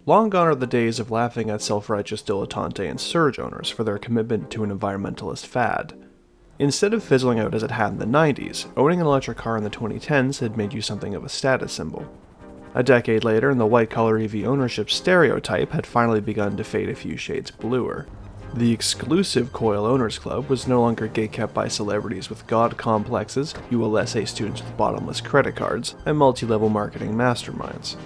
Long gone are the days of laughing at self-righteous dilettante and surge owners for their commitment to an environmentalist fad. Instead of fizzling out as it had in the 90s, owning an electric car in the 2010s had made you something of a status symbol. A decade later, and the white-collar EV ownership stereotype had finally begun to fade a few shades bluer. The exclusive Coil Owners Club was no longer gatekept by celebrities with god complexes, ULSA students with bottomless credit cards, and multi-level marketing masterminds.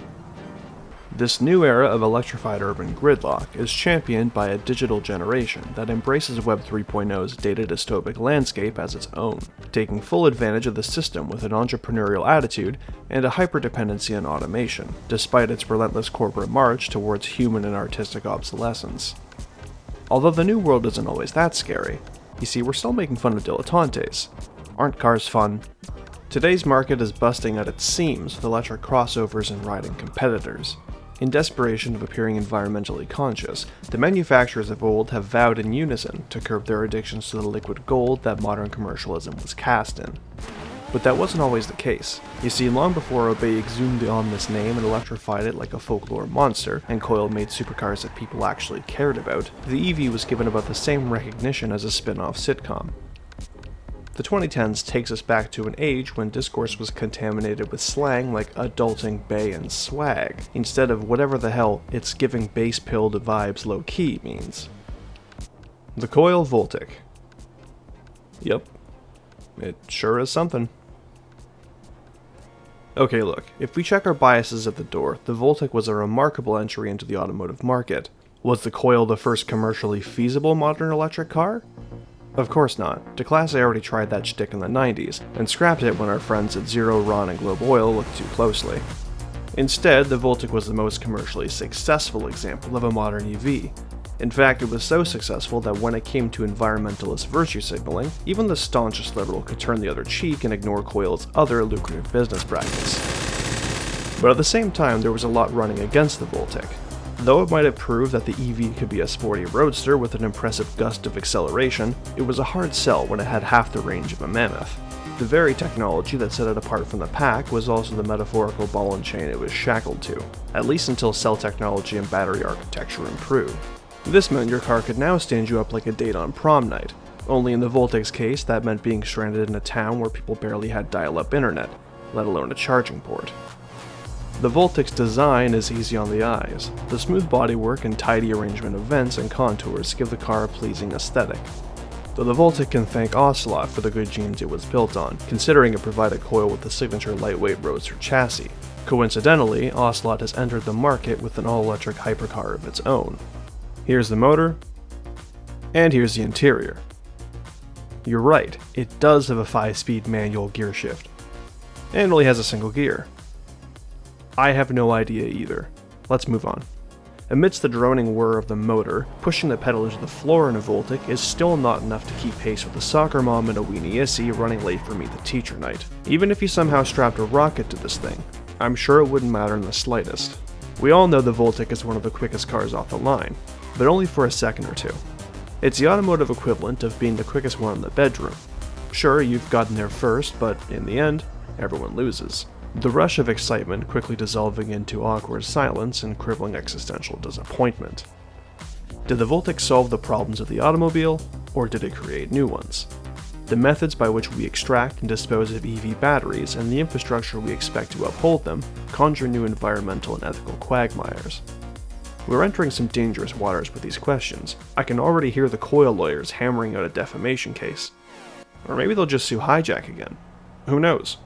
This new era of electrified urban gridlock is championed by a digital generation that embraces Web 3.0's data dystopic landscape as its own, taking full advantage of the system with an entrepreneurial attitude and a hyperdependency on automation, despite its relentless corporate march towards human and artistic obsolescence. Although the new world isn't always that scary, you see, we're still making fun of dilettantes. Aren't cars fun? Today's market is busting at its seams with electric crossovers and riding competitors. In desperation of appearing environmentally conscious, the manufacturers of old have vowed in unison to curb their addictions to the liquid gold that modern commercialism was cast in. But that wasn't always the case. You see, long before Obey exhumed the ominous name and electrified it like a folklore monster, and Coil made supercars that people actually cared about, the EV was given about the same recognition as a spin-off sitcom. The 2010s takes us back to an age when discourse was contaminated with slang like adulting, bae, and swag, instead of whatever the hell it's giving base pilled vibes low-key means. The Coil Voltic. Yep. It sure is something. Okay, look, if we check our biases at the door, the Voltic was a remarkable entry into the automotive market. Was the Coil the first commercially feasible modern electric car? Of course not. Declasse already tried that shtick in the 90s, and scrapped it when our friends at Zero, Ron, and Globe Oil looked too closely. Instead, the Voltic was the most commercially successful example of a modern EV. In fact, it was so successful that when it came to environmentalist virtue signaling, even the staunchest liberal could turn the other cheek and ignore Coil's other lucrative business practice. But at the same time, there was a lot running against the Voltic. Though it might have proved that the EV could be a sporty roadster with an impressive gust of acceleration, it was a hard sell when it had half the range of a mammoth. The very technology that set it apart from the pack was also the metaphorical ball and chain it was shackled to, at least until cell technology and battery architecture improved. This meant your car could now stand you up like a date on prom night, only in the Voltic's case that meant being stranded in a town where people barely had dial-up internet, let alone a charging port. The Voltic's design is easy on the eyes. The smooth bodywork and tidy arrangement of vents and contours give the car a pleasing aesthetic. Though the Voltic can thank Ocelot for the good genes it was built on, considering it provided Coil with the signature lightweight roadster chassis. Coincidentally, Ocelot has entered the market with an all-electric hypercar of its own. Here's the motor, and here's the interior. You're right, it does have a 5-speed manual gear shift, and only has a single gear. I have no idea either. Let's move on. Amidst the droning whir of the motor, pushing the pedal to the floor in a Voltic is still not enough to keep pace with the soccer mom and a weenie issy running late for meet the teacher night. Even if you somehow strapped a rocket to this thing, I'm sure it wouldn't matter in the slightest. We all know the Voltic is one of the quickest cars off the line, but only for a second or two. It's the automotive equivalent of being the quickest one in the bedroom. Sure, you've gotten there first, but in the end, everyone loses. The rush of excitement quickly dissolving into awkward silence and crippling existential disappointment. Did the Voltic solve the problems of the automobile, or did it create new ones? The methods by which we extract and dispose of EV batteries and the infrastructure we expect to uphold them conjure new environmental and ethical quagmires. We're entering some dangerous waters with these questions. I can already hear the Coil lawyers hammering out a defamation case. Or maybe they'll just sue Hijack again. Who knows?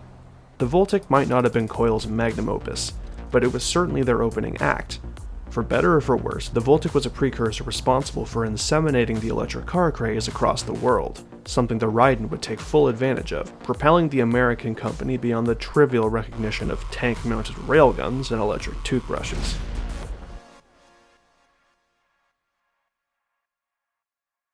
The Voltic might not have been Coil's magnum opus, but it was certainly their opening act. For better or for worse, the Voltic was a precursor responsible for inseminating the electric car craze across the world, something the RED-ITA would take full advantage of, propelling the American company beyond the trivial recognition of tank-mounted railguns and electric toothbrushes.